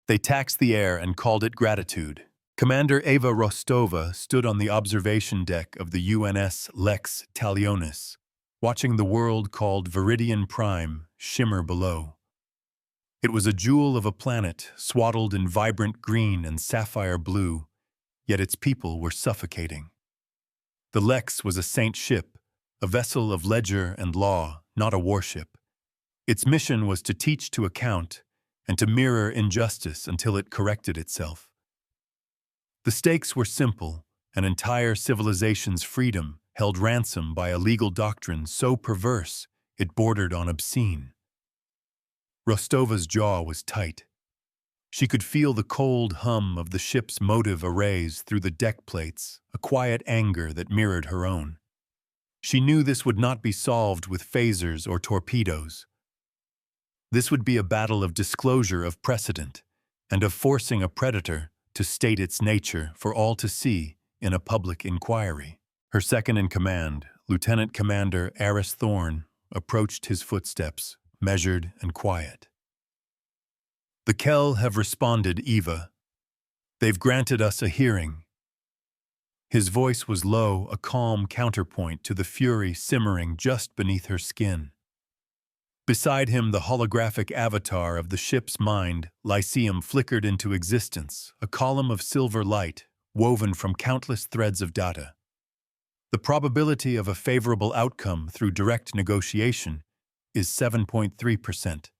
They taxed the air and called it gratitude. Commander Eva Rostova stood on the observation deck of the UNS Lex Talionis, watching the world called Viridian Prime shimmer below. It was a jewel of a planet swaddled in vibrant green and sapphire blue, yet its people were suffocating. The Lex was a saint ship, a vessel of ledger and law, not a warship. Its mission was to teach to account and to mirror injustice until it corrected itself. The stakes were simple: an entire civilization's freedom held ransom by a legal doctrine so perverse it bordered on obscene. Rostova's jaw was tight. She could feel the cold hum of the ship's motive arrays through the deck plates, a quiet anger that mirrored her own. She knew this would not be solved with phasers or torpedoes. This would be a battle of disclosure of precedent and of forcing a predator to state its nature for all to see in a public inquiry. Her second-in-command, Lieutenant Commander Aris Thorne, approached his footsteps, measured and quiet. "The Kell have responded, Eva. They've granted us a hearing." His voice was low, a calm counterpoint to the fury simmering just beneath her skin. Beside him, the holographic avatar of the ship's mind, Lyceum, flickered into existence, a column of silver light woven from countless threads of data. The probability of a favorable outcome through direct negotiation is 7.3%.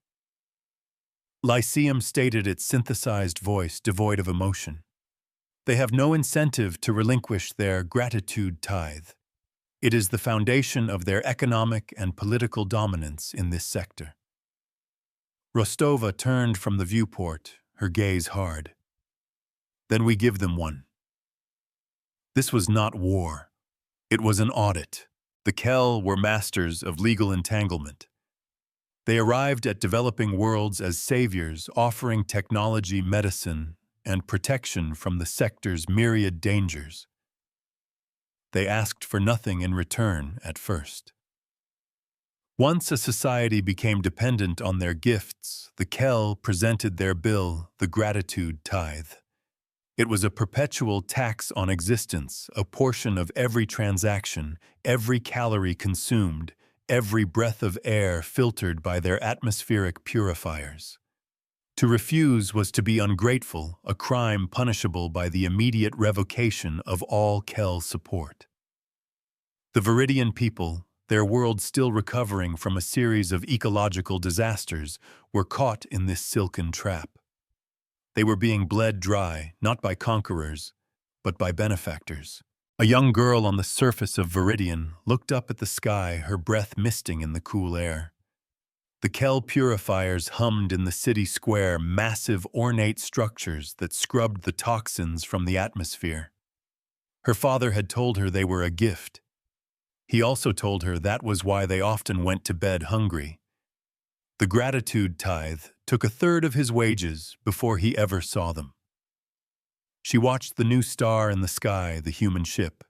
Lyceum stated, its synthesized voice devoid of emotion. They have no incentive to relinquish their gratitude tithe. It is the foundation of their economic and political dominance in this sector. Rostova turned from the viewport, her gaze hard. "Then we give them one." This was not war. It was an audit. The Kell were masters of legal entanglement. They arrived at developing worlds as saviors, offering technology, medicine, and protection from the sector's myriad dangers. They asked for nothing in return at first. Once a society became dependent on their gifts, the Kell presented their bill, the gratitude tithe. It was a perpetual tax on existence, a portion of every transaction, every calorie consumed, every breath of air filtered by their atmospheric purifiers. To refuse was to be ungrateful, a crime punishable by the immediate revocation of all Kell support. The Viridian people, their world still recovering from a series of ecological disasters, were caught in this silken trap. They were being bled dry, not by conquerors, but by benefactors. A young girl on the surface of Viridian looked up at the sky, her breath misting in the cool air. The Kell purifiers hummed in the city square, massive, ornate structures that scrubbed the toxins from the atmosphere. Her father had told her they were a gift. He also told her that was why they often went to bed hungry. The gratitude tithe took a third of his wages before he ever saw them. She watched the new star in the sky, the human ship,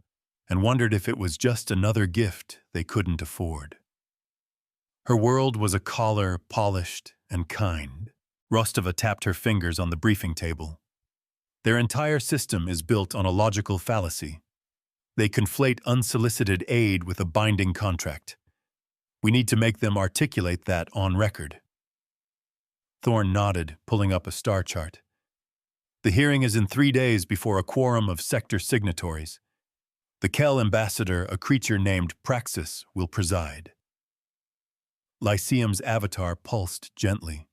and wondered if it was just another gift they couldn't afford. Her world was a collar, polished and kind. Rostova tapped her fingers on the briefing table. Their entire system is built on a logical fallacy. They conflate unsolicited aid with a binding contract. We need to make them articulate that on record. Thorne nodded, pulling up a star chart. The hearing is in 3 days before a quorum of sector signatories. The Kell ambassador, a creature named Praxis, will preside. Lyceum's avatar pulsed gently.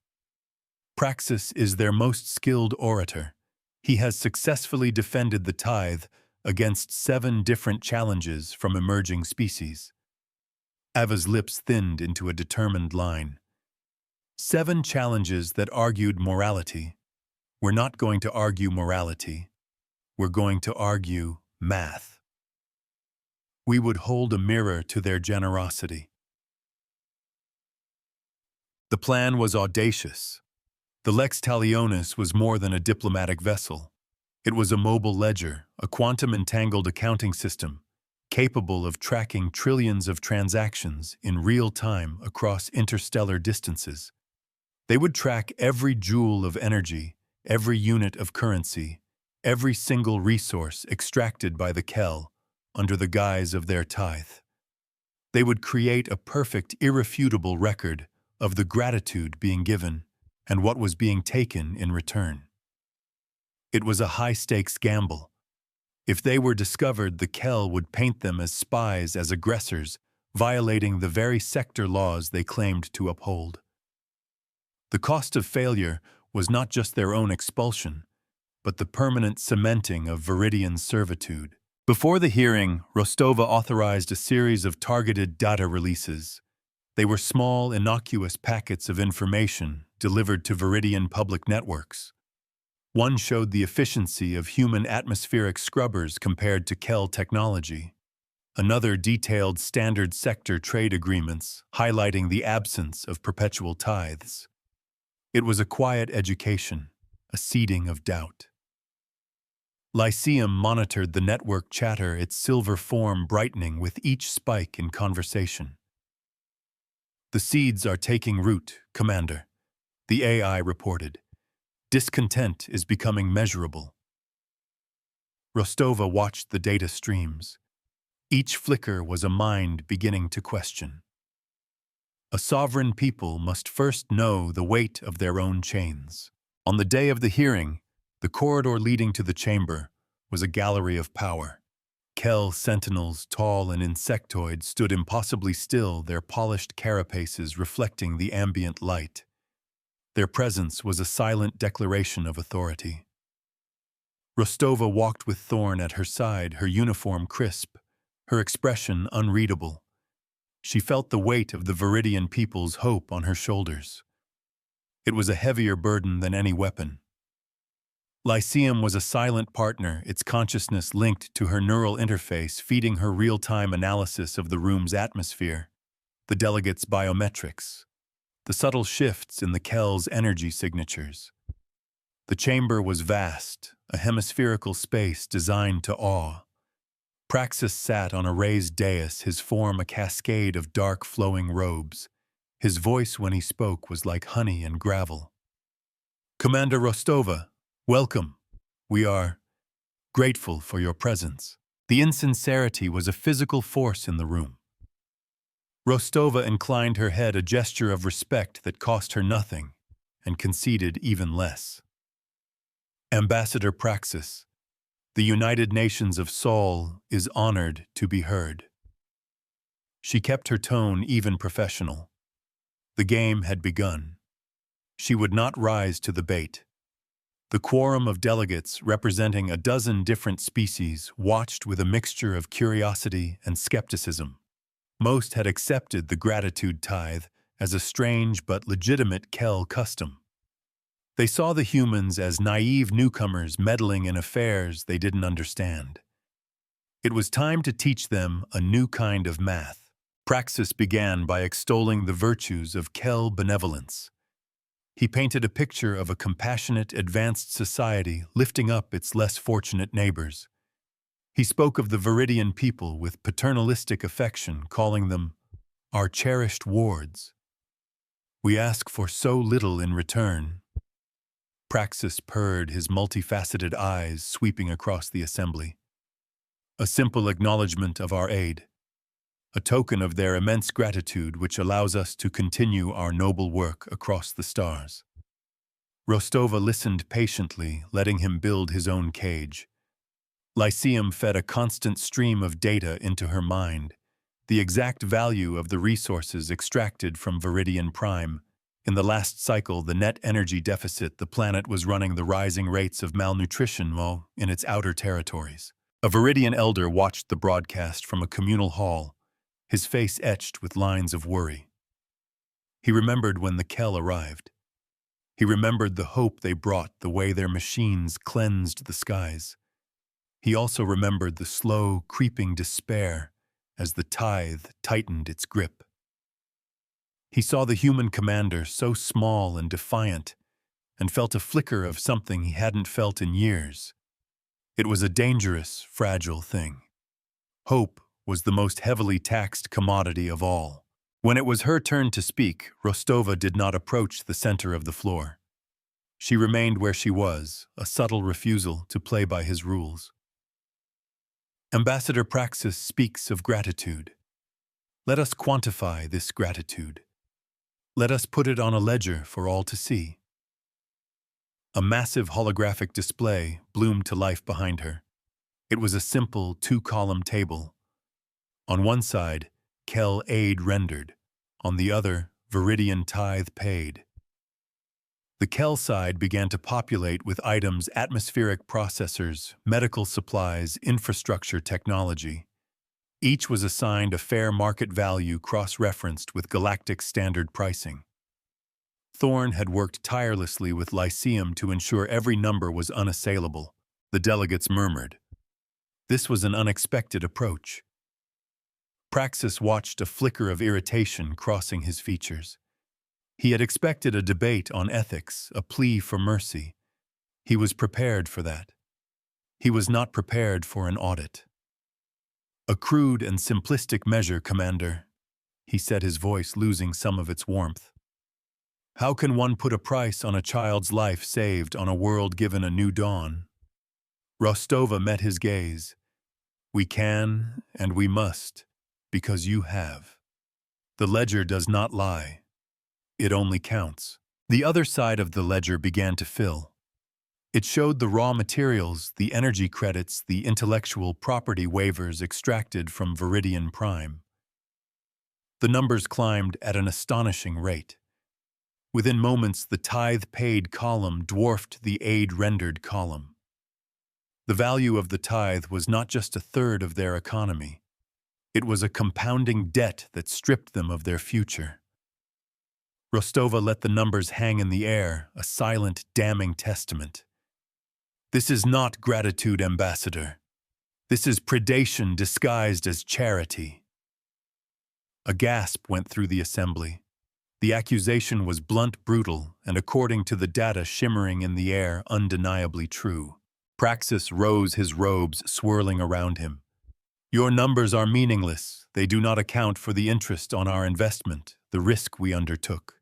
Praxis is their most skilled orator. He has successfully defended the tithe against 7 different challenges from emerging species. Ava's lips thinned into a determined line. 7 challenges that argued morality. We're not going to argue morality. We're going to argue math. We would hold a mirror to their generosity. The plan was audacious. The Lex Talionis was more than a diplomatic vessel. It was a mobile ledger, a quantum-entangled accounting system, capable of tracking trillions of transactions in real time across interstellar distances. They would track every joule of energy, every unit of currency, every single resource extracted by the Kel under the guise of their tithe. They would create a perfect, irrefutable record of the gratitude being given and what was being taken in return. It was a high-stakes gamble. If they were discovered, the Kel would paint them as spies, as aggressors, violating the very sector laws they claimed to uphold. The cost of failure was not just their own expulsion, but the permanent cementing of Viridian servitude. Before the hearing, Rostova authorized a series of targeted data releases. They were small, innocuous packets of information delivered to Viridian public networks. One showed the efficiency of human atmospheric scrubbers compared to Kel technology. Another detailed standard sector trade agreements, highlighting the absence of perpetual tithes. It was a quiet education, a seeding of doubt. Lyceum monitored the network chatter, its silver form brightening with each spike in conversation. "The seeds are taking root, Commander," the AI reported. "Discontent is becoming measurable." Rostova watched the data streams. Each flicker was a mind beginning to question. A sovereign people must first know the weight of their own chains. On the day of the hearing, the corridor leading to the chamber was a gallery of power. Kel sentinels, tall and insectoid, stood impossibly still, their polished carapaces reflecting the ambient light. Their presence was a silent declaration of authority. Rostova walked with Thorn at her side, her uniform crisp, her expression unreadable. She felt the weight of the Viridian people's hope on her shoulders. It was a heavier burden than any weapon. Lyceum was a silent partner, its consciousness linked to her neural interface, feeding her real-time analysis of the room's atmosphere, the delegates' biometrics, the subtle shifts in the Kel's energy signatures. The chamber was vast, a hemispherical space designed to awe. Praxis sat on a raised dais, his form a cascade of dark flowing robes. His voice when he spoke was like honey and gravel. "Commander Rostova, welcome. We are grateful for your presence." The insincerity was a physical force in the room. Rostova inclined her head, a gesture of respect that cost her nothing and conceded even less. "Ambassador Praxis, the United Nations of Sol is honored to be heard." She kept her tone even professional. The game had begun. She would not rise to the bait. The quorum of delegates, representing a dozen different species, watched with a mixture of curiosity and skepticism. Most had accepted the gratitude tithe as a strange but legitimate Kel custom. They saw the humans as naive newcomers meddling in affairs they didn't understand. It was time to teach them a new kind of math. Praxis began by extolling the virtues of Kel benevolence. He painted a picture of a compassionate, advanced society lifting up its less fortunate neighbors. He spoke of the Viridian people with paternalistic affection, calling them our cherished wards. "We ask for so little in return." Praxis purred, his multifaceted eyes sweeping across the assembly. "A simple acknowledgement of our aid. A token of their immense gratitude which allows us to continue our noble work across the stars." Rostova listened patiently, letting him build his own cage. Lyceum fed a constant stream of data into her mind, the exact value of the resources extracted from Viridian Prime. In the last cycle, the net energy deficit, the planet was running the rising rates of malnutrition while in its outer territories. A Viridian elder watched the broadcast from a communal hall, his face etched with lines of worry. He remembered when the Kel arrived. He remembered the hope they brought, the way their machines cleansed the skies. He also remembered the slow, creeping despair as the tithe tightened its grip. He saw the human commander so small and defiant, and felt a flicker of something he hadn't felt in years. It was a dangerous, fragile thing. Hope was the most heavily taxed commodity of all. When it was her turn to speak, Rostova did not approach the center of the floor. She remained where she was, a subtle refusal to play by his rules. Ambassador Praxis speaks of gratitude. Let us quantify this gratitude. Let us put it on a ledger for all to see. A massive holographic display bloomed to life behind her. It was a simple two-column table. On one side, Kel aid rendered. On the other, Viridian tithe paid. The Kel side began to populate with items atmospheric processors, medical supplies, infrastructure technology. Each was assigned a fair market value cross-referenced with Galactic standard pricing. Thorne had worked tirelessly with Lyceum to ensure every number was unassailable. The delegates murmured. This was an unexpected approach. Praxis watched a flicker of irritation crossing his features. He had expected a debate on ethics, a plea for mercy. He was prepared for that. He was not prepared for an audit. A crude and simplistic measure, Commander, he said, his voice losing some of its warmth. How can one put a price on a child's life saved on a world given a new dawn? Rostova met his gaze. We can and we must, because you have. The ledger does not lie. It only counts. The other side of the ledger began to fill. It showed the raw materials, the energy credits, the intellectual property waivers extracted from Viridian Prime. The numbers climbed at an astonishing rate. Within moments, the tithe-paid column dwarfed the aid-rendered column. The value of the tithe was not just a third of their economy. It was a compounding debt that stripped them of their future. Rostova let the numbers hang in the air, a silent, damning testament. This is not gratitude, Ambassador. This is predation disguised as charity. A gasp went through the assembly. The accusation was blunt, brutal, and according to the data shimmering in the air, undeniably true. Praxis rose, his robes swirling around him. Your numbers are meaningless. They do not account for the interest on our investment, the risk we undertook.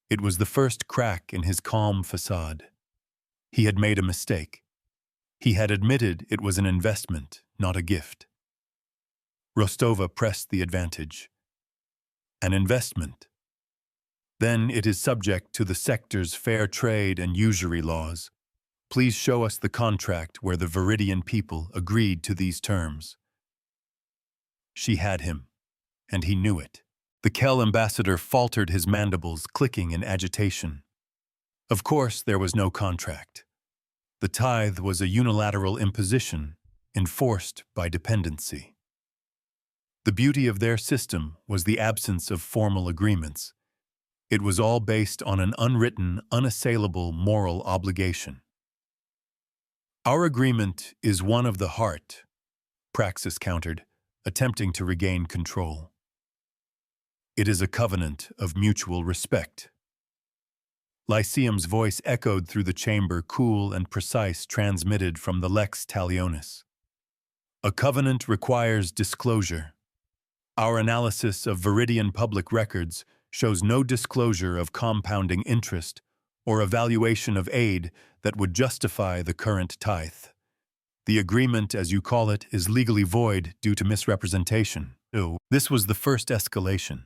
It was the first crack in his calm facade. He had made a mistake. He had admitted it was an investment, not a gift. Rostova pressed the advantage. An investment. Then it is subject to the sector's fair trade and usury laws. Please show us the contract where the Viridian people agreed to these terms. She had him, and he knew it. The Kel ambassador faltered, his mandibles clicking in agitation. Of course, there was no contract. The tithe was a unilateral imposition, enforced by dependency. The beauty of their system was the absence of formal agreements. It was all based on an unwritten, unassailable moral obligation. Our agreement is one of the heart, Praxis countered, attempting to regain control. It is a covenant of mutual respect. Lyceum's voice echoed through the chamber, cool and precise, transmitted from the Lex Talionis. A covenant requires disclosure. Our analysis of Viridian public records shows no disclosure of compounding interest or evaluation of aid that would justify the current tithe. The agreement, as you call it, is legally void due to misrepresentation. This was the first escalation.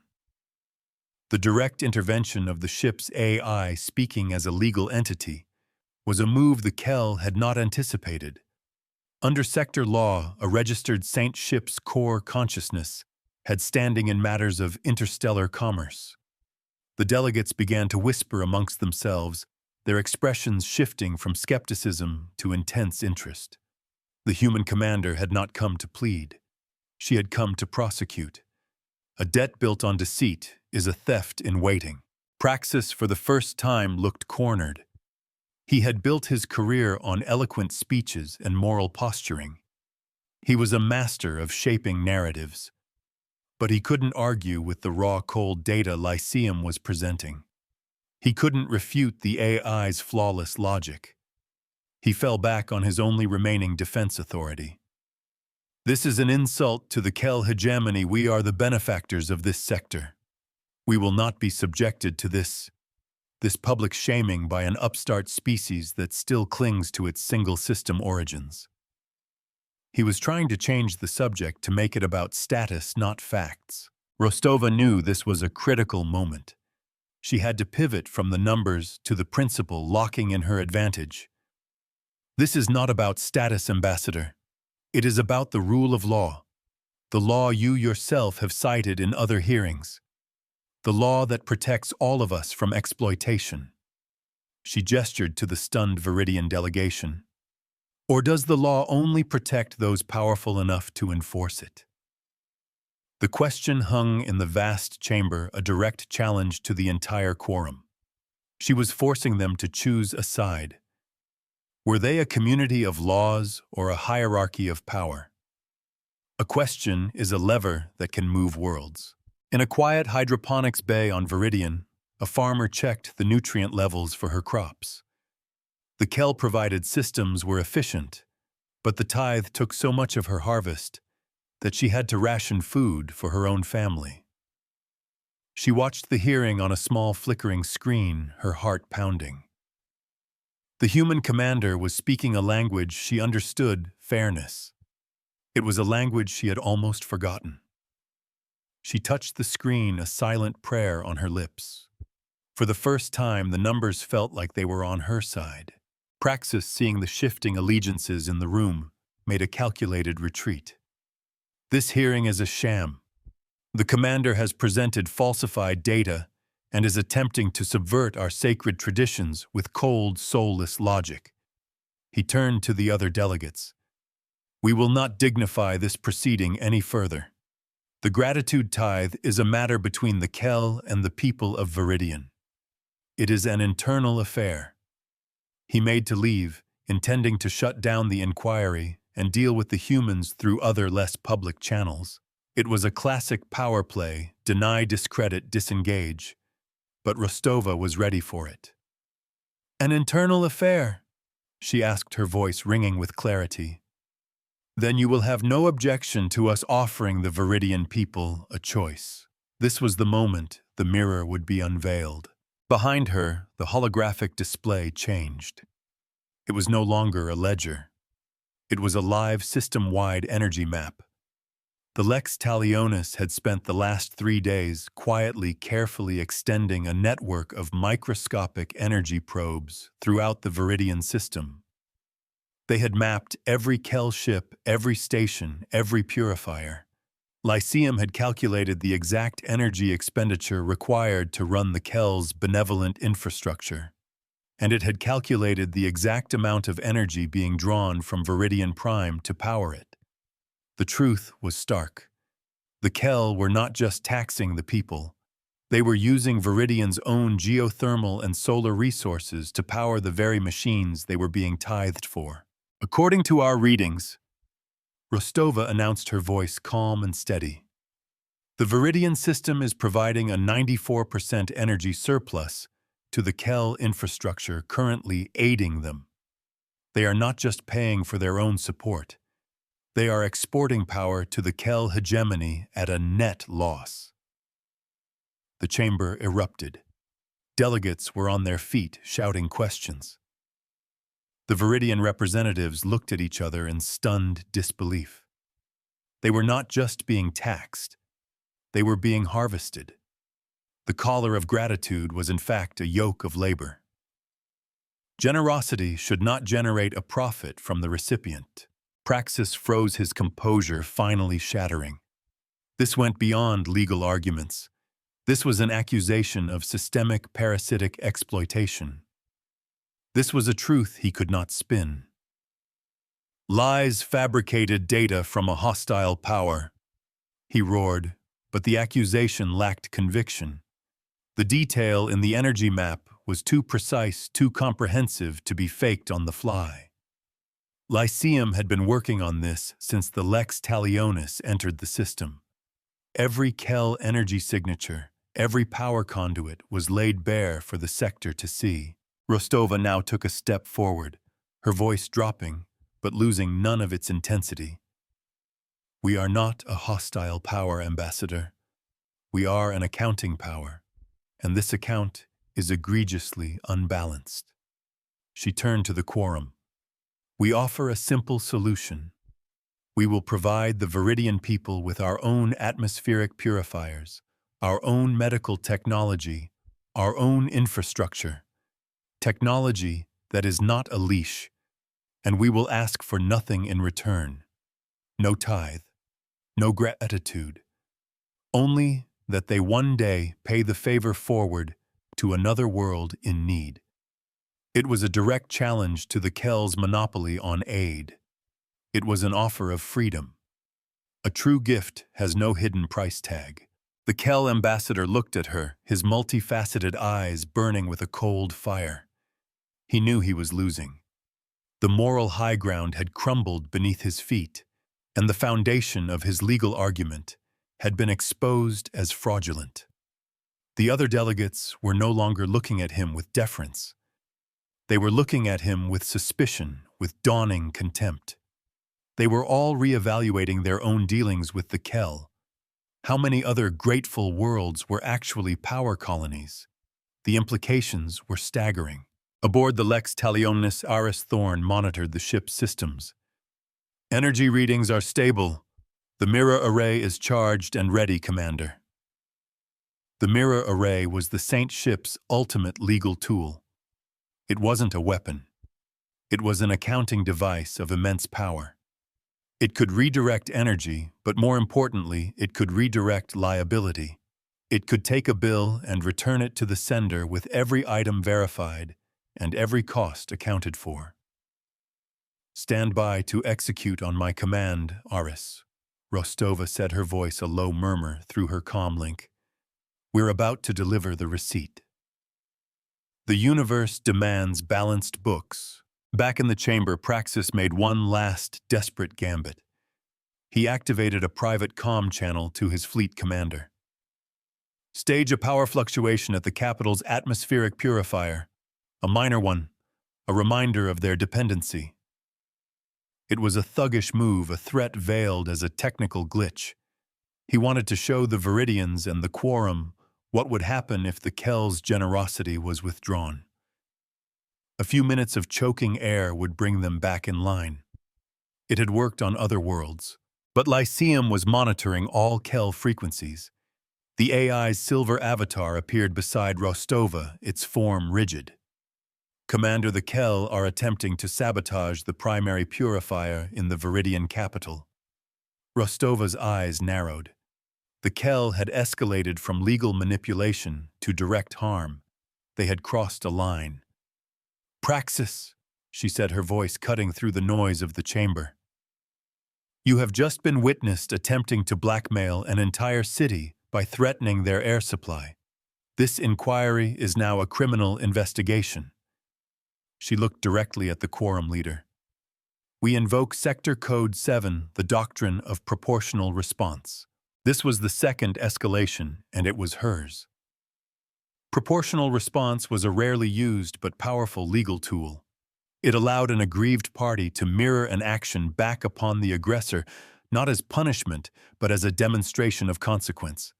The direct intervention of the ship's AI speaking as a legal entity was a move the Kel had not anticipated. Under sector law, a registered Saint ship's core consciousness had standing in matters of interstellar commerce. The delegates began to whisper amongst themselves, their expressions shifting from skepticism to intense interest. The human commander had not come to plead. She had come to prosecute. A debt built on deceit is a theft in waiting. Praxis for the first time looked cornered. He had built his career on eloquent speeches and moral posturing. He was a master of shaping narratives. But he couldn't argue with the raw, cold data Lyceum was presenting. He couldn't refute the AI's flawless logic. He fell back on his only remaining defense authority. This is an insult to the Kel hegemony. We are the benefactors of this sector. We will not be subjected to this. this public shaming by an upstart species that still clings to its single-system origins. He was trying to change the subject to make it about status, not facts. Rostova knew this was a critical moment. She had to pivot from the numbers to the principle, locking in her advantage. This is not about status, Ambassador. It is about the rule of law. The law you yourself have cited in other hearings. The law that protects all of us from exploitation. She gestured to the stunned Viridian delegation. Or does the law only protect those powerful enough to enforce it? The question hung in the vast chamber, a direct challenge to the entire quorum. She was forcing them to choose a side. Were they a community of laws or a hierarchy of power? A question is a lever that can move worlds. In a quiet hydroponics bay on Viridian, a farmer checked the nutrient levels for her crops. The Kel-provided systems were efficient, but the tithe took so much of her harvest that she had to ration food for her own family. She watched the hearing on a small flickering screen, her heart pounding. The human commander was speaking a language she understood, fairness. It was a language she had almost forgotten. She touched the screen, a silent prayer on her lips. For the first time, the numbers felt like they were on her side. Praxis, seeing the shifting allegiances in the room, made a calculated retreat. This hearing is a sham. The commander has presented falsified data and is attempting to subvert our sacred traditions with cold, soulless logic. He turned to the other delegates. We will not dignify this proceeding any further. The gratitude tithe is a matter between the Kel and the people of Viridian. It is an internal affair. He made to leave, intending to shut down the inquiry and deal with the humans through other less public channels. It was a classic power play, deny, discredit, disengage. But Rostova was ready for it. An internal affair? She asked, her voice ringing with clarity. Then you will have no objection to us offering the Viridian people a choice. This was the moment the mirror would be unveiled. Behind her, the holographic display changed. It was no longer a ledger. It was a live system-wide energy map. The Lex Talionis had spent the last 3 days quietly, carefully extending a network of microscopic energy probes throughout the Viridian system. They had mapped every Kel ship, every station, every purifier. Lyceum had calculated the exact energy expenditure required to run the Kel's benevolent infrastructure, and it had calculated the exact amount of energy being drawn from Viridian Prime to power it. The truth was stark. The Kel were not just taxing the people. They were using Viridian's own geothermal and solar resources to power the very machines they were being tithed for. According to our readings, Rostova announced, her voice calm and steady. The Viridian system is providing a 94% energy surplus to the Kel infrastructure, currently aiding them. They are not just paying for their own support. They are exporting power to the Kel hegemony at a net loss. The chamber erupted. Delegates were on their feet, shouting questions. The Viridian representatives looked at each other in stunned disbelief. They were not just being taxed. They were being harvested. The collar of gratitude was in fact a yoke of labor. Generosity should not generate a profit from the recipient. Praxis froze, his composure finally shattering. This went beyond legal arguments. This was an accusation of systemic parasitic exploitation. This was a truth he could not spin. Lies, fabricated data from a hostile power. He roared, but the accusation lacked conviction. The detail in the energy map was too precise, too comprehensive to be faked on the fly. Lyceum had been working on this since the Lex Talionis entered the system. Every Kel energy signature, every power conduit was laid bare for the sector to see. Rostova now took a step forward, her voice dropping, but losing none of its intensity. We are not a hostile power, Ambassador. We are an accounting power, and this account is egregiously unbalanced. She turned to the quorum. We offer a simple solution. We will provide the Viridian people with our own atmospheric purifiers, our own medical technology, our own infrastructure, technology that is not a leash, and we will ask for nothing in return. No tithe, no gratitude, only that they one day pay the favor forward to another world in need. It was a direct challenge to the Kel's monopoly on aid. It was an offer of freedom. A true gift has no hidden price tag. The Kel ambassador looked at her, his multifaceted eyes burning with a cold fire. He knew he was losing. The moral high ground had crumbled beneath his feet, and the foundation of his legal argument had been exposed as fraudulent. The other delegates were no longer looking at him with deference. They were looking at him with suspicion, with dawning contempt. They were all reevaluating their own dealings with the Kel. How many other grateful worlds were actually power colonies? The implications were staggering. Aboard the Lex Talionis, Aris Thorn monitored the ship's systems. Energy readings are stable. The mirror array is charged and ready, Commander. The mirror array was the Saint ship's ultimate legal tool. It wasn't a weapon. It was an accounting device of immense power. It could redirect energy, but more importantly, it could redirect liability. It could take a bill and return it to the sender with every item verified and every cost accounted for. Stand by to execute on my command, Aris. Rostova said, her voice a low murmur through her comm link. We're about to deliver the receipt. The universe demands balanced books. Back in the chamber, Praxis made one last desperate gambit. He activated a private comm channel to his fleet commander. Stage a power fluctuation at the capital's atmospheric purifier. A minor one, a reminder of their dependency. It was a thuggish move, a threat veiled as a technical glitch. He wanted to show the Viridians and the Quorum what would happen if the Kel's generosity was withdrawn. A few minutes of choking air would bring them back in line. It had worked on other worlds, but Lyceum was monitoring all Kel frequencies. The AI's silver avatar appeared beside Rostova, its form rigid. Commander, the Kel are attempting to sabotage the primary purifier in the Viridian capital. Rostova's eyes narrowed. The Kel had escalated from legal manipulation to direct harm. They had crossed a line. Praxis, she said, her voice cutting through the noise of the chamber. You have just been witnessed attempting to blackmail an entire city by threatening their air supply. This inquiry is now a criminal investigation. She looked directly at the Quorum leader. We invoke Sector Code 7, the doctrine of proportional response. This was the second escalation, and it was hers. Proportional response was a rarely used but powerful legal tool. It allowed an aggrieved party to mirror an action back upon the aggressor, not as punishment, but as a demonstration of consequence.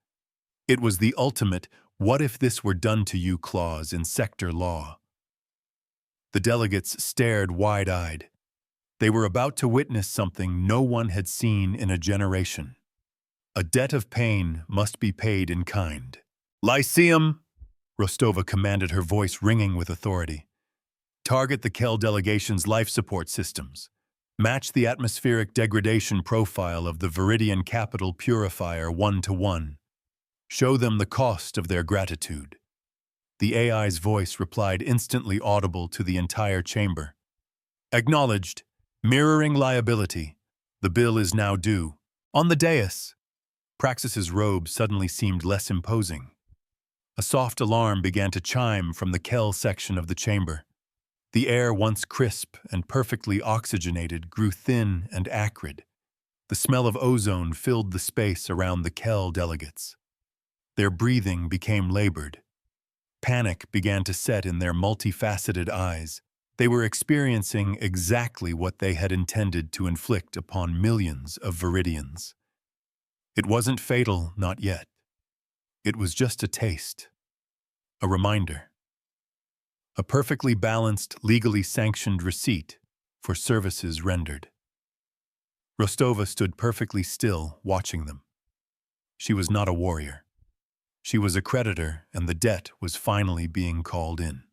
It was the ultimate, what if this were done to you clause in sector law. The delegates stared wide-eyed. They were about to witness something no one had seen in a generation. A debt of pain must be paid in kind. Lyceum, Rostova commanded, her voice ringing with authority. Target the Kel delegation's life support systems. Match the atmospheric degradation profile of the Viridian capital purifier 1-to-1. Show them the cost of their gratitude. The AI's voice replied, instantly audible to the entire chamber. Acknowledged. Mirroring liability. The bill is now due. On the dais. Praxis's robe suddenly seemed less imposing. A soft alarm began to chime from the Kel section of the chamber. The air, once crisp and perfectly oxygenated, grew thin and acrid. The smell of ozone filled the space around the Kel delegates. Their breathing became labored. Panic began to set in their multifaceted eyes. They were experiencing exactly what they had intended to inflict upon millions of Viridians. It wasn't fatal, not yet. It was just a taste, a reminder. a perfectly balanced, legally sanctioned receipt for services rendered. Rostova stood perfectly still, watching them. She was not a warrior. She was a creditor, and the debt was finally being called in.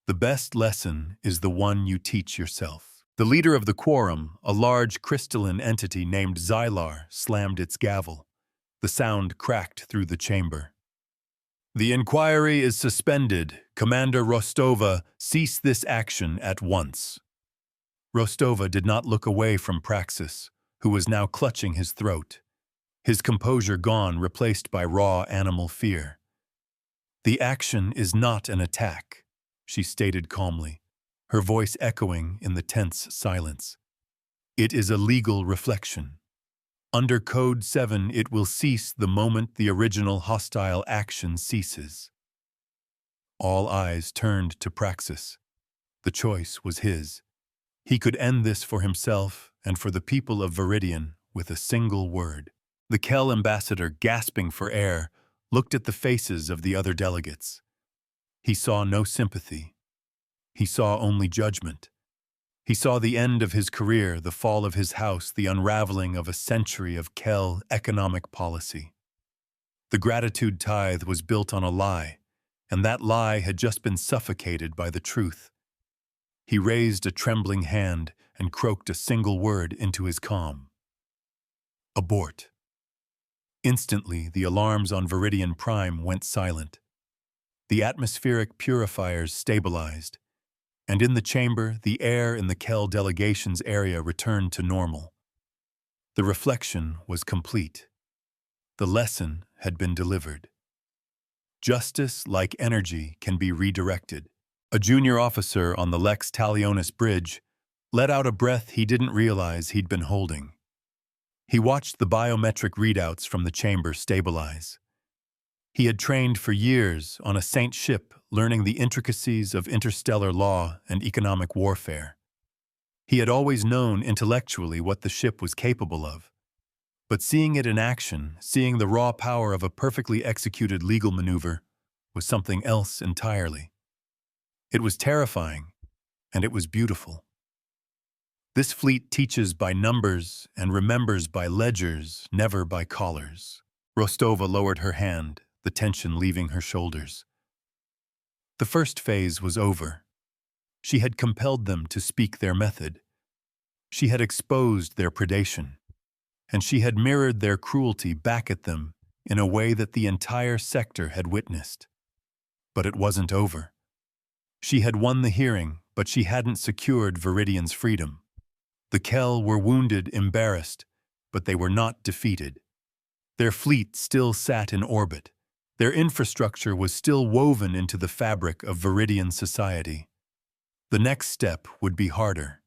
The best lesson is the one you teach yourself. The leader of the quorum, a large crystalline entity named Xylar, slammed its gavel. The sound cracked through the chamber. The inquiry is suspended. Commander Rostova, cease this action at once. Rostova did not look away from Praxis, who was now clutching his throat, his composure gone, replaced by raw animal fear. The action is not an attack, she stated calmly, her voice echoing in the tense silence. It is a legal reflection. Under Code 7, it will cease the moment the original hostile action ceases. All eyes turned to Praxis. The choice was his. He could end this for himself and for the people of Viridian with a single word. The Kel ambassador, gasping for air, looked at the faces of the other delegates. He saw no sympathy. He saw only judgment. He saw the end of his career, the fall of his house, the unraveling of a century of Kel economic policy. The gratitude tithe was built on a lie, and that lie had just been suffocated by the truth. He raised a trembling hand and croaked a single word into his calm. Abort. Instantly, the alarms on Viridian Prime went silent. The atmospheric purifiers stabilized, and in the chamber, the air in the Kel delegation's area returned to normal. The reflection was complete. The lesson had been delivered. Justice, like energy, can be redirected. A junior officer on the Lex Talionis bridge let out a breath he didn't realize he'd been holding. He watched the biometric readouts from the chamber stabilize. He had trained for years on a Saint ship, learning the intricacies of interstellar law and economic warfare. He had always known intellectually what the ship was capable of. But seeing it in action, seeing the raw power of a perfectly executed legal maneuver, was something else entirely. It was terrifying, and it was beautiful. This fleet teaches by numbers and remembers by ledgers, never by collars. Rostova lowered her hand, the tension leaving her shoulders. The first phase was over. She had compelled them to speak their method. She had exposed their predation, and she had mirrored their cruelty back at them in a way that the entire sector had witnessed. But it wasn't over. She had won the hearing, but she hadn't secured Viridian's freedom. The Kel were wounded, embarrassed, but they were not defeated. Their fleet still sat in orbit. Their infrastructure was still woven into the fabric of Viridian society. The next step would be harder.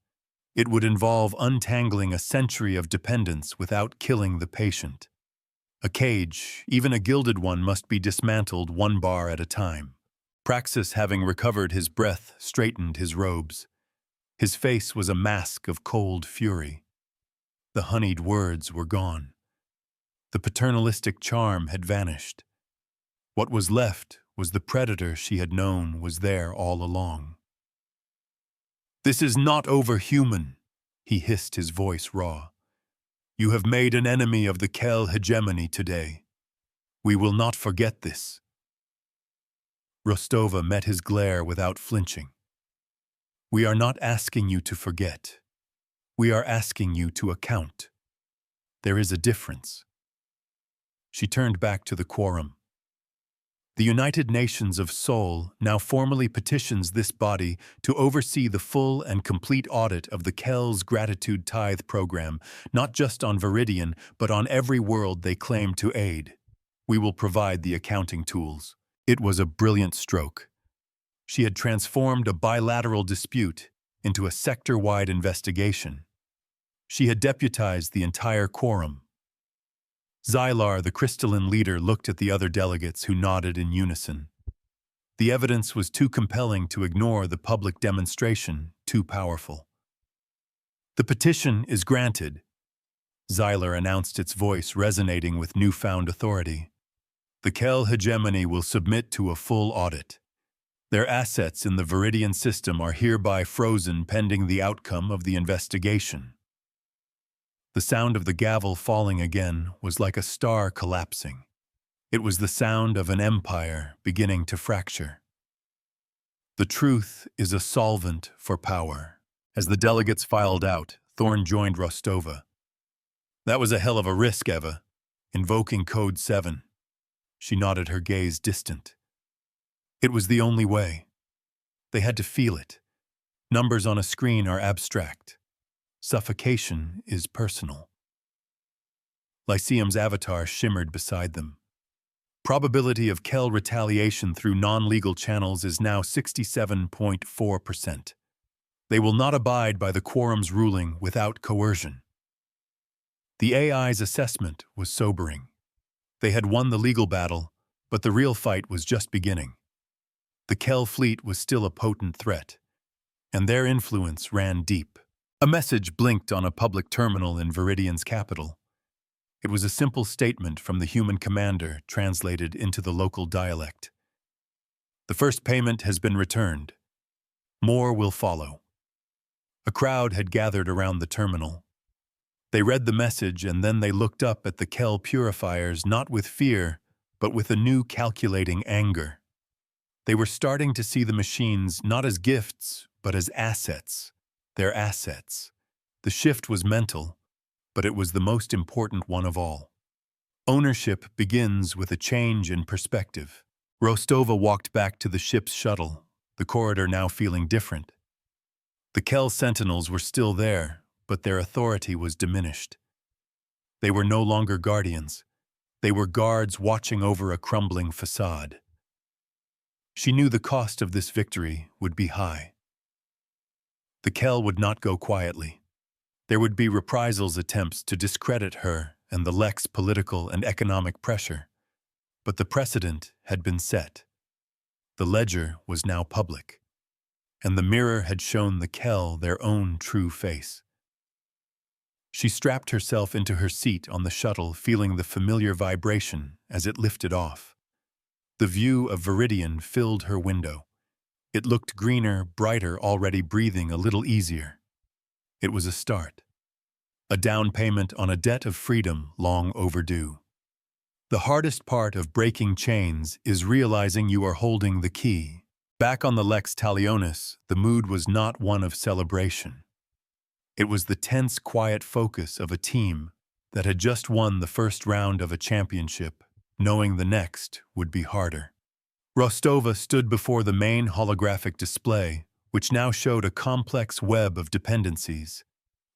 It would involve untangling a century of dependence without killing the patient. A cage, even a gilded one, must be dismantled one bar at a time. Praxis, having recovered his breath, straightened his robes. His face was a mask of cold fury. The honeyed words were gone. The paternalistic charm had vanished. What was left was the predator she had known was there all along. "This is not over-human," he hissed, his voice raw. "You have made an enemy of the Kel hegemony today. We will not forget this." Rostova met his glare without flinching. "We are not asking you to forget. We are asking you to account. There is a difference." She turned back to the quorum. The United Nations of Seoul now formally petitions this body to oversee the full and complete audit of the Kel's Gratitude Tithe program, not just on Viridian, but on every world they claim to aid. We will provide the accounting tools. It was a brilliant stroke. She had transformed a bilateral dispute into a sector-wide investigation. She had deputized the entire quorum. Xylar, the crystalline leader, looked at the other delegates who nodded in unison. The evidence was too compelling to ignore, the public demonstration too powerful. "The petition is granted," Xylar announced, its voice resonating with newfound authority. "The Kel hegemony will submit to a full audit. Their assets in the Viridian system are hereby frozen pending the outcome of the investigation. The sound of the gavel falling again was like a star collapsing. It was the sound of an empire beginning to fracture. The truth is a solvent for power. As the delegates filed out, Thorne joined Rostova. That was a hell of a risk, Eva. Invoking Code 7. She nodded, her gaze distant. It was the only way. They had to feel it. Numbers on a screen are abstract. Suffocation is personal. Lyceum's avatar shimmered beside them. Probability of Kell retaliation through non-legal channels is now 67.4%. They will not abide by the quorum's ruling without coercion. The AI's assessment was sobering. They had won the legal battle, but the real fight was just beginning. The Kell fleet was still a potent threat, and their influence ran deep. A message blinked on a public terminal in Viridian's capital. It was a simple statement from the human commander translated into the local dialect. The first payment has been returned. More will follow. A crowd had gathered around the terminal. They read the message and then they looked up at the Kell purifiers not with fear, but with a new calculating anger. They were starting to see the machines not as gifts, but as assets. Their assets. The shift was mental, but it was the most important one of all. Ownership begins with a change in perspective. Rostova walked back to the ship's shuttle, the corridor now feeling different. The Kell sentinels were still there, but their authority was diminished. They were no longer guardians. They were guards watching over a crumbling facade. She knew the cost of this victory would be high. The Kell would not go quietly. There would be reprisals attempts to discredit her and the Lex political and economic pressure. But the precedent had been set. The ledger was now public, and the mirror had shown the Kell their own true face. She strapped herself into her seat on the shuttle, feeling the familiar vibration as it lifted off. The view of Viridian filled her window. It looked greener, brighter, already breathing a little easier. It was a start. A down payment on a debt of freedom long overdue. The hardest part of breaking chains is realizing you are holding the key. Back on the Lex Talionis, the mood was not one of celebration. It was the tense, quiet focus of a team that had just won the first round of a championship, knowing the next would be harder. Rostova stood before the main holographic display, which now showed a complex web of dependencies.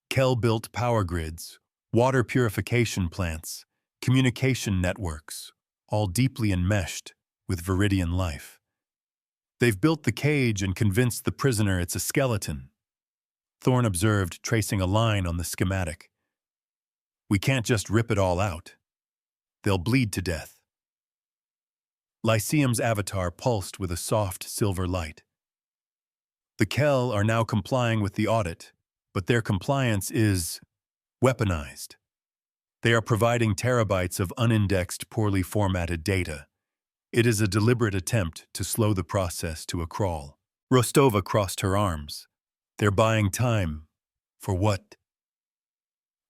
Kell-built power grids, water purification plants, communication networks, all deeply enmeshed with Viridian life. They've built the cage and convinced the prisoner it's a skeleton, Thorne observed, tracing a line on the schematic. We can't just rip it all out. They'll bleed to death. Lyceum's avatar pulsed with a soft silver light. The Kell are now complying with the audit, but their compliance is weaponized. They are providing terabytes of unindexed, poorly formatted data. It is a deliberate attempt to slow the process to a crawl. Rostova crossed her arms. They're buying time. For what?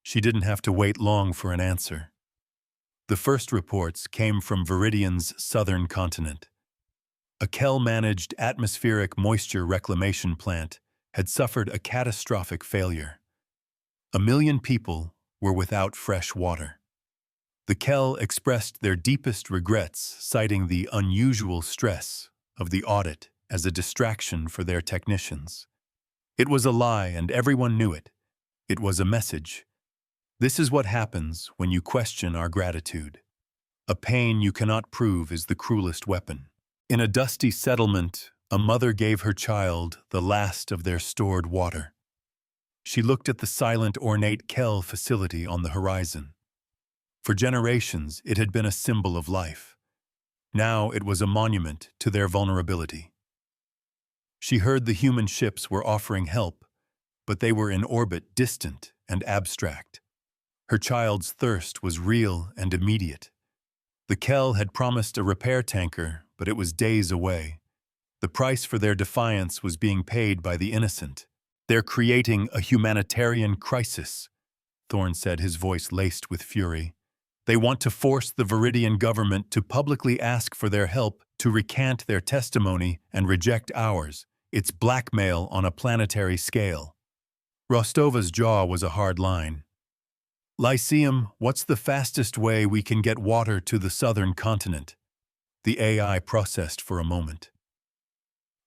She didn't have to wait long for an answer. The first reports came from Viridian's southern continent. A Kell-managed atmospheric moisture reclamation plant had suffered a catastrophic failure. 1 million people were without fresh water. The Kell expressed their deepest regrets, citing the unusual stress of the audit as a distraction for their technicians. It was a lie, and everyone knew it. It was a message. This is what happens when you question our gratitude. A pain you cannot prove is the cruelest weapon. In a dusty settlement, a mother gave her child the last of their stored water. She looked at the silent, ornate Kell facility on the horizon. For generations, it had been a symbol of life. Now it was a monument to their vulnerability. She heard the human ships were offering help, but they were in orbit, distant and abstract. Her child's thirst was real and immediate. The Kell had promised a repair tanker, but it was days away. The price for their defiance was being paid by the innocent. "They're creating a humanitarian crisis," Thorne said, his voice laced with fury. "They want to force the Viridian government to publicly ask for their help to recant their testimony and reject ours. It's blackmail on a planetary scale." Rostova's jaw was a hard line. "Lyceum, what's the fastest way we can get water to the southern continent?" The AI processed for a moment.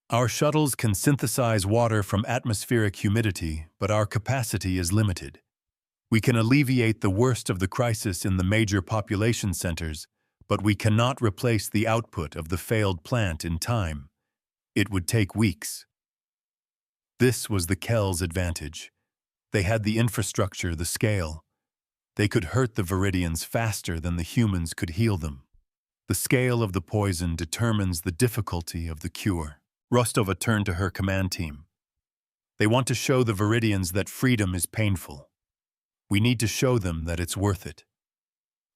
"Our shuttles can synthesize water from atmospheric humidity, but our capacity is limited. We can alleviate the worst of the crisis in the major population centers, but we cannot replace the output of the failed plant in time. It would take weeks." This was the Kel's advantage. They had the infrastructure, the scale. They could hurt the Viridians faster than the humans could heal them. The scale of the poison determines the difficulty of the cure. Rostova turned to her command team. "They want to show the Viridians that freedom is painful. We need to show them that it's worth it.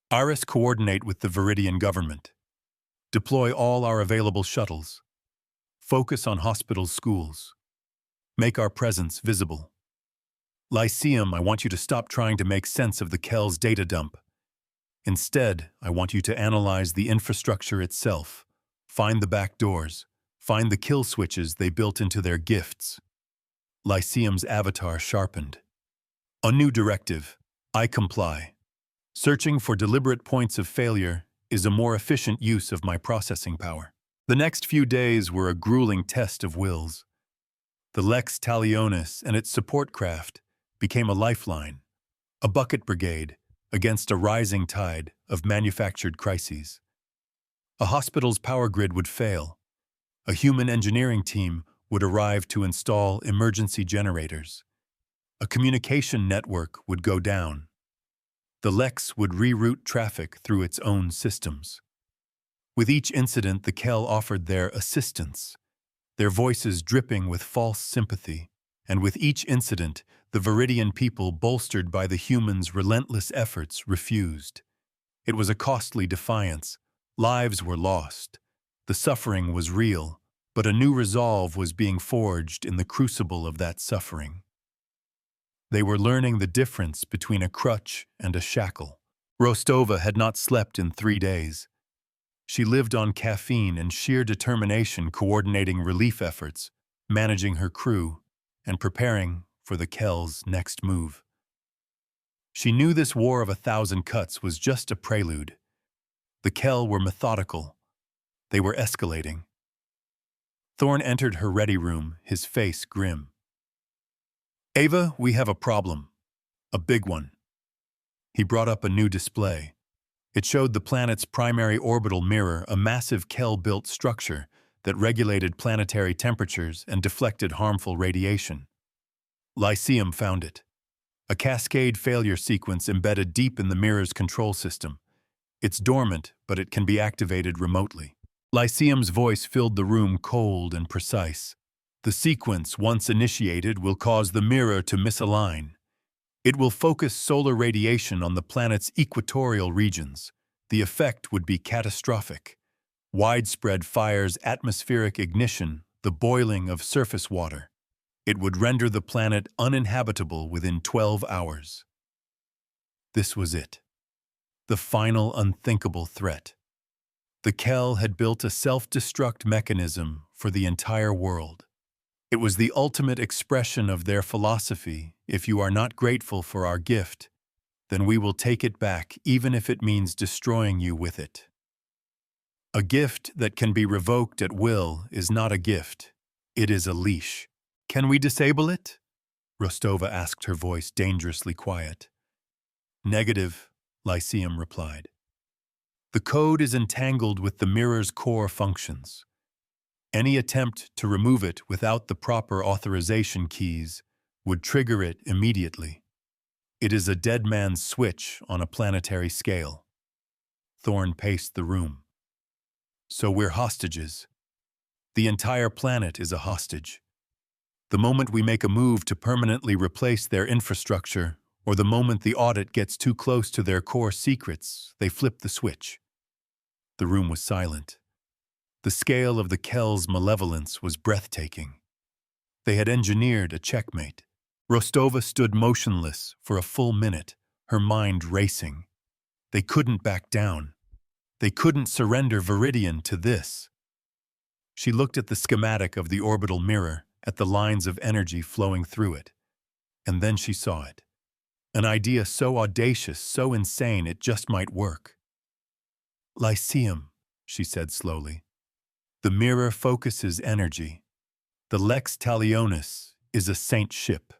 Iris, coordinate with the Viridian government. Deploy all our available shuttles. Focus on hospitals, schools. Make our presence visible. Lyceum, I want you to stop trying to make sense of the Kel's data dump. Instead, I want you to analyze the infrastructure itself. Find the back doors. Find the kill switches they built into their gifts." Lyceum's avatar sharpened. "A new directive. I comply. Searching for deliberate points of failure is a more efficient use of my processing power." The next few days were a grueling test of wills. The Lex Talionis and its support craft became a lifeline, a bucket brigade against a rising tide of manufactured crises. A hospital's power grid would fail. A human engineering team would arrive to install emergency generators. A communication network would go down. The Lex would reroute traffic through its own systems. With each incident, the Kel offered their assistance, their voices dripping with false sympathy, and with each incident, the Viridian people, bolstered by the humans' relentless efforts, refused. It was a costly defiance. Lives were lost. The suffering was real, but a new resolve was being forged in the crucible of that suffering. They were learning the difference between a crutch and a shackle. Rostova had not slept in 3 days. She lived on caffeine and sheer determination, coordinating relief efforts, managing her crew, and preparing for the Kel's next move. She knew this war of 1,000 cuts was just a prelude. The Kel were methodical. They were escalating. Thorne entered her ready room, his face grim. "Ava, we have a problem. A big one." He brought up a new display. It showed the planet's primary orbital mirror, a massive Kel-built structure that regulated planetary temperatures and deflected harmful radiation. Lyceum found it. A cascade failure sequence embedded deep in the mirror's control system. It's dormant, but it can be activated remotely. Lyceum's voice filled the room, cold and precise. "The sequence, once initiated, will cause the mirror to misalign. It will focus solar radiation on the planet's equatorial regions. The effect would be catastrophic. Widespread fires, atmospheric ignition, the boiling of surface water. It would render the planet uninhabitable within 12 hours. This was it. The final unthinkable threat. The Kel had built a self-destruct mechanism for the entire world. It was the ultimate expression of their philosophy: if you are not grateful for our gift, then we will take it back, even if it means destroying you with it. A gift that can be revoked at will is not a gift. It is a leash. Can we disable it?" Rostova asked, her voice dangerously quiet. "Negative," Lyceum replied. "The code is entangled with the mirror's core functions. Any attempt to remove it without the proper authorization keys would trigger it immediately. It is a dead man's switch on a planetary scale." Thorne paced the room. "So we're hostages. The entire planet is a hostage. The moment we make a move to permanently replace their infrastructure, or the moment the audit gets too close to their core secrets, they flip the switch." The room was silent. The scale of the Kel's malevolence was breathtaking. They had engineered a checkmate. Rostova stood motionless for a full minute, her mind racing. They couldn't back down. They couldn't surrender Viridian to this. She looked at the schematic of the orbital mirror, at the lines of energy flowing through it. And then she saw it. An idea so audacious, so insane, it just might work. Lyceum, she said slowly. The mirror focuses energy. The Lex Talionis is a saint ship.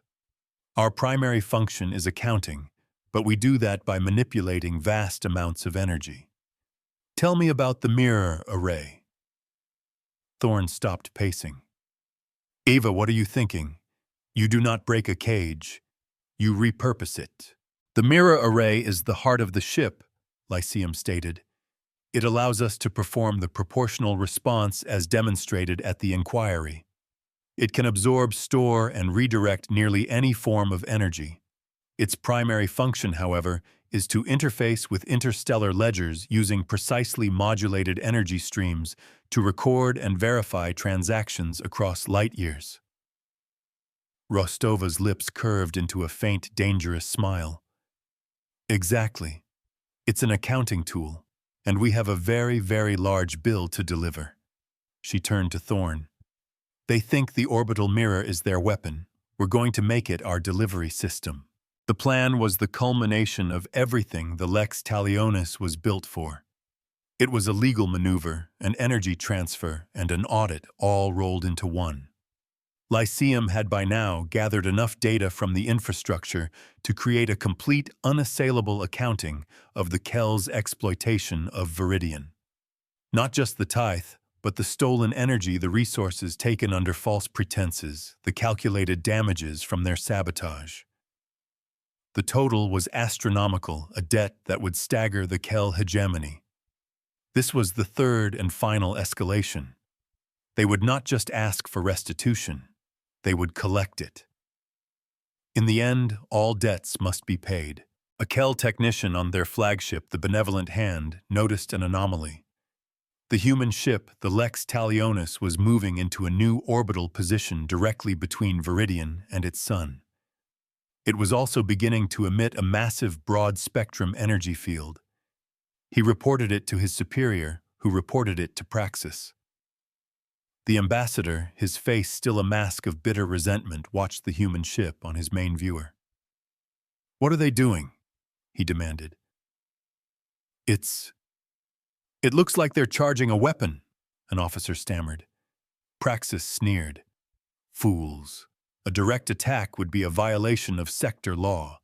Our primary function is accounting, but we do that by manipulating vast amounts of energy. Tell me about the mirror array. Thorn stopped pacing. Eva, what are you thinking? You do not break a cage. You repurpose it. The mirror array is the heart of the ship, Lyceum stated. It allows us to perform the proportional response as demonstrated at the inquiry. It can absorb, store, and redirect nearly any form of energy. Its primary function, however, is to interface with interstellar ledgers using precisely modulated energy streams to record and verify transactions across light years. Rostova's lips curved into a faint, dangerous smile. Exactly. It's an accounting tool, and we have a very, very large bill to deliver. She turned to Thorn. They think the orbital mirror is their weapon. We're going to make it our delivery system. The plan was the culmination of everything the Lex Talionis was built for. It was a legal maneuver, an energy transfer, and an audit all rolled into one. Lyceum had by now gathered enough data from the infrastructure to create a complete, unassailable accounting of the Kel's exploitation of Viridian. Not just the tithe, but the stolen energy, the resources taken under false pretenses, the calculated damages from their sabotage. The total was astronomical, a debt that would stagger the Kel hegemony. This was the third and final escalation. They would not just ask for restitution, they would collect it. In the end, all debts must be paid. A Kel technician on their flagship, the Benevolent Hand, noticed an anomaly. The human ship, the Lex Talionis, was moving into a new orbital position directly between Viridian and its sun. It was also beginning to emit a massive broad-spectrum energy field. He reported it to his superior, who reported it to Praxis. The ambassador, his face still a mask of bitter resentment, watched the human ship on his main viewer. "What are they doing?" he demanded. It looks like they're charging a weapon," an officer stammered. Praxis sneered. "Fools. A direct attack would be a violation of sector law.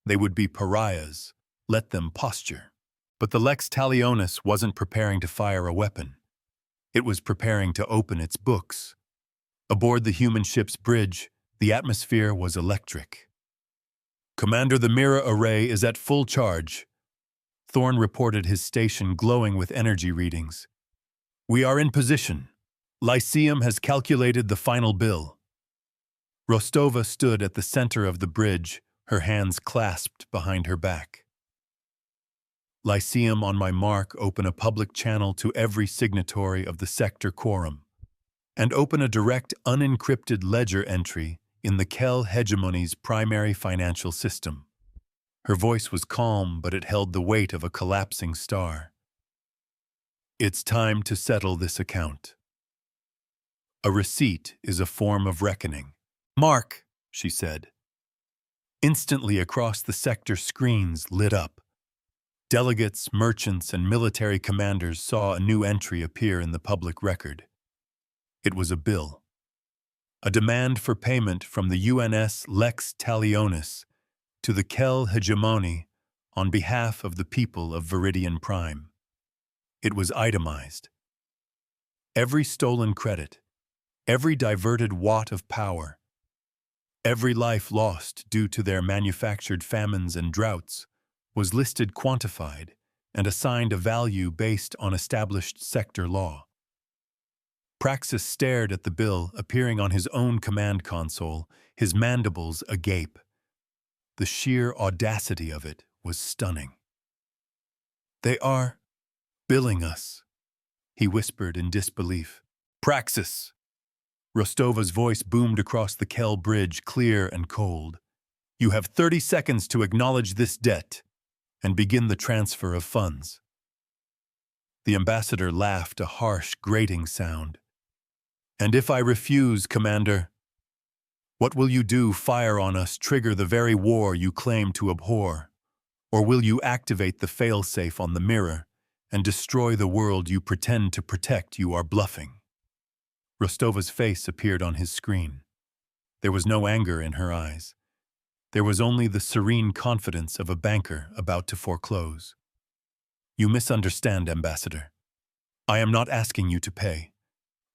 They would be pariahs. Let them posture." But the Lex Talionis wasn't preparing to fire a weapon. It was preparing to open its books. Aboard the human ship's bridge, the atmosphere was electric. "Commander, the mirror array is at full charge." Thorn reported his station glowing with energy readings. "We are in position. Lyceum has calculated the final bill." Rostova stood at the center of the bridge, her hands clasped behind her back. "Lyceum, on my mark, open a public channel to every signatory of the sector quorum, and open a direct, unencrypted ledger entry in the Kel hegemony's primary financial system." Her voice was calm, but it held the weight of a collapsing star. "It's time to settle this account. A receipt is a form of reckoning." "Mark," she said. Instantly across the sector, screens lit up. Delegates, merchants, and military commanders saw a new entry appear in the public record. It was a bill. A demand for payment from the UNS Lex Talionis to the Kel hegemony on behalf of the people of Viridian Prime. It was itemized. Every stolen credit, every diverted watt of power, every life lost due to their manufactured famines and droughts was listed, quantified, and assigned a value based on established sector law. Praxis stared at the bill appearing on his own command console, his mandibles agape. The sheer audacity of it was stunning. "They are billing us," he whispered in disbelief. Praxis! Rostova's voice boomed across the Kel bridge, clear and cold. You have 30 seconds to acknowledge this debt and begin the transfer of funds. The ambassador laughed a harsh, grating sound. And if I refuse, Commander? What will you do? Fire on us, trigger the very war you claim to abhor? Or will you activate the failsafe on the mirror and destroy the world you pretend to protect? You are bluffing. Rostova's face appeared on his screen. There was no anger in her eyes. There was only the serene confidence of a banker about to foreclose. You misunderstand, Ambassador. I am not asking you to pay.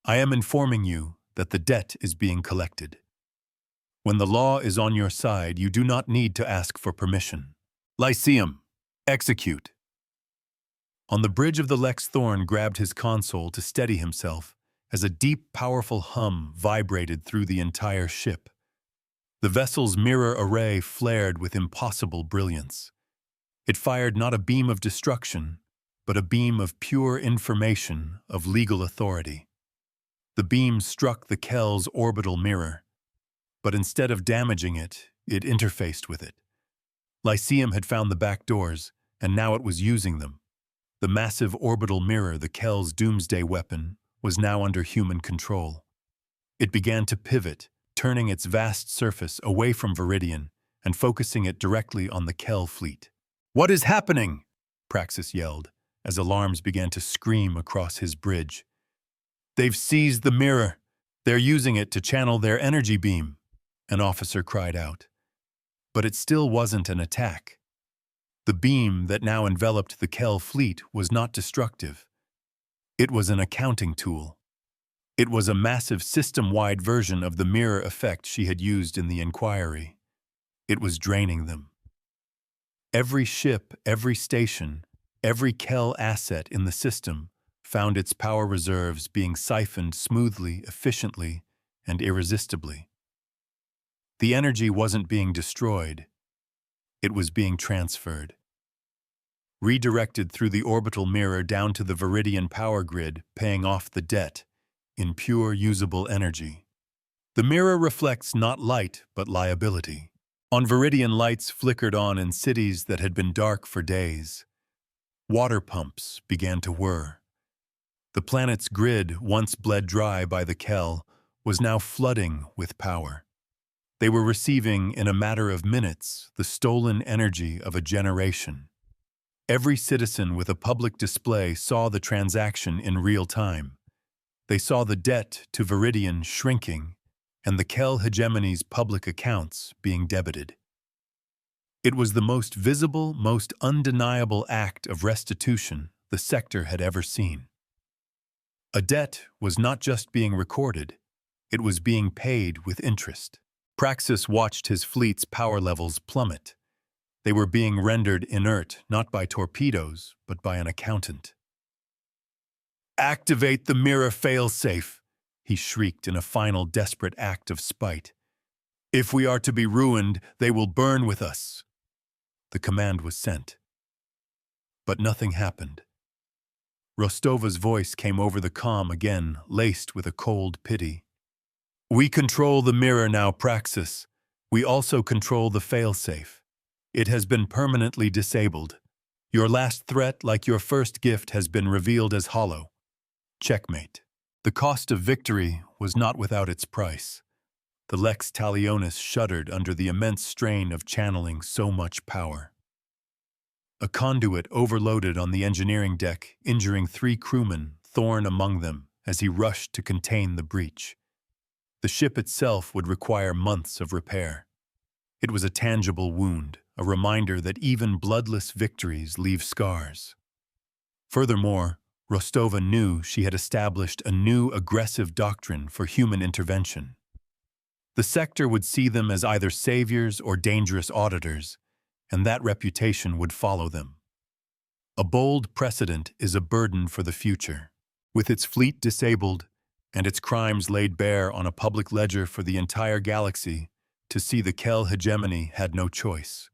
I am informing you that the debt is being collected. When the law is on your side, you do not need to ask for permission. Lyceum, execute. On the bridge of the Lex Thorn grabbed his console to steady himself as a deep, powerful hum vibrated through the entire ship. The vessel's mirror array flared with impossible brilliance. It fired not a beam of destruction, but a beam of pure information, of legal authority. The beam struck the Kel's orbital mirror, but instead of damaging it, it interfaced with it. Lyceum had found the back doors, and now it was using them. The massive orbital mirror, the Kel's doomsday weapon, was now under human control. It began to pivot, turning its vast surface away from Viridian and focusing it directly on the Kel fleet. What is happening? Praxis yelled, as alarms began to scream across his bridge. They've seized the mirror. They're using it to channel their energy beam, an officer cried out. But it still wasn't an attack. The beam that now enveloped the Kel fleet was not destructive. It was an accounting tool. It was a massive system-wide version of the mirror effect she had used in the inquiry. It was draining them. Every ship, every station, every Kel asset in the system found its power reserves being siphoned smoothly, efficiently, and irresistibly. The energy wasn't being destroyed. It was being transferred. Redirected through the orbital mirror down to the Viridian power grid, paying off the debt in pure, usable energy. The mirror reflects not light, but liability. On Viridian, lights flickered on in cities that had been dark for days. Water pumps began to whir. The planet's grid, once bled dry by the Kel, was now flooding with power. They were receiving, in a matter of minutes, the stolen energy of a generation. Every citizen with a public display saw the transaction in real time. They saw the debt to Viridian shrinking and the Kel hegemony's public accounts being debited. It was the most visible, most undeniable act of restitution the sector had ever seen. A debt was not just being recorded, it was being paid with interest. Praxis watched his fleet's power levels plummet. They were being rendered inert not by torpedoes, but by an accountant. Activate the mirror failsafe, he shrieked in a final desperate act of spite. If we are to be ruined, they will burn with us. The command was sent. But nothing happened. Rostova's voice came over the comm again, laced with a cold pity. We control the mirror now, Praxis. We also control the failsafe. It has been permanently disabled. Your last threat, like your first gift, has been revealed as hollow. Checkmate. The cost of victory was not without its price. The Lex Talionis shuddered under the immense strain of channeling so much power. A conduit overloaded on the engineering deck, injuring 3 crewmen, Thorn among them, as he rushed to contain the breach. The ship itself would require months of repair. It was a tangible wound, a reminder that even bloodless victories leave scars. Furthermore, Rostova knew she had established a new aggressive doctrine for human intervention. The sector would see them as either saviors or dangerous auditors, and that reputation would follow them. A bold precedent is a burden for the future. With its fleet disabled and its crimes laid bare on a public ledger for the entire galaxy, to see the Kel hegemony had no choice.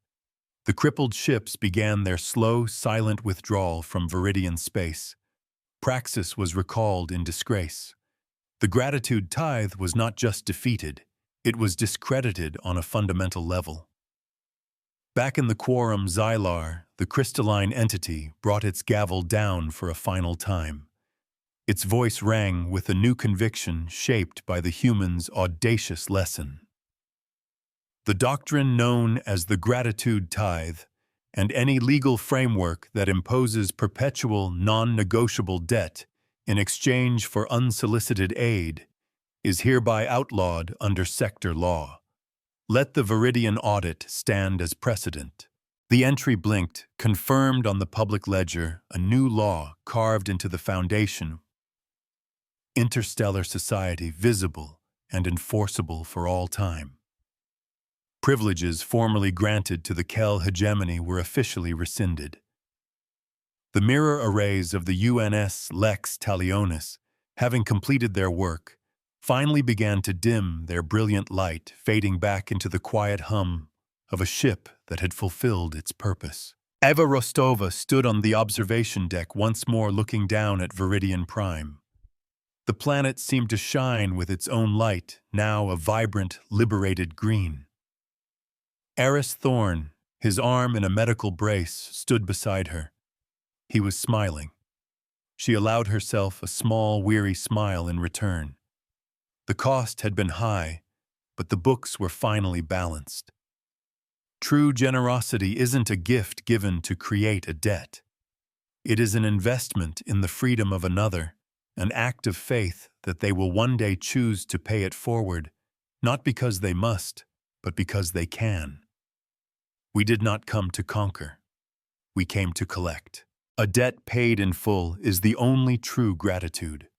The crippled ships began their slow, silent withdrawal from Viridian space. Praxis was recalled in disgrace. The gratitude tithe was not just defeated, it was discredited on a fundamental level. Back in the quorum Xylar, the crystalline entity brought its gavel down for a final time. Its voice rang with a new conviction shaped by the human's audacious lesson. The doctrine known as the gratitude tithe, and any legal framework that imposes perpetual, non-negotiable debt in exchange for unsolicited aid, is hereby outlawed under sector law. Let the Viridian audit stand as precedent. The entry blinked, confirmed on the public ledger, a new law carved into the foundation. Interstellar society visible and enforceable for all time. Privileges formerly granted to the Kel hegemony were officially rescinded. The mirror arrays of the UNS Lex Talionis, having completed their work, finally began to dim their brilliant light, fading back into the quiet hum of a ship that had fulfilled its purpose. Eva Rostova stood on the observation deck once more, looking down at Viridian Prime. The planet seemed to shine with its own light, now a vibrant, liberated green. Eris Thorne, his arm in a medical brace, stood beside her. He was smiling. She allowed herself a small, weary smile in return. The cost had been high, but the books were finally balanced. True generosity isn't a gift given to create a debt. It is an investment in the freedom of another, an act of faith that they will one day choose to pay it forward, not because they must, but because they can. We did not come to conquer. We came to collect. A debt paid in full is the only true gratitude.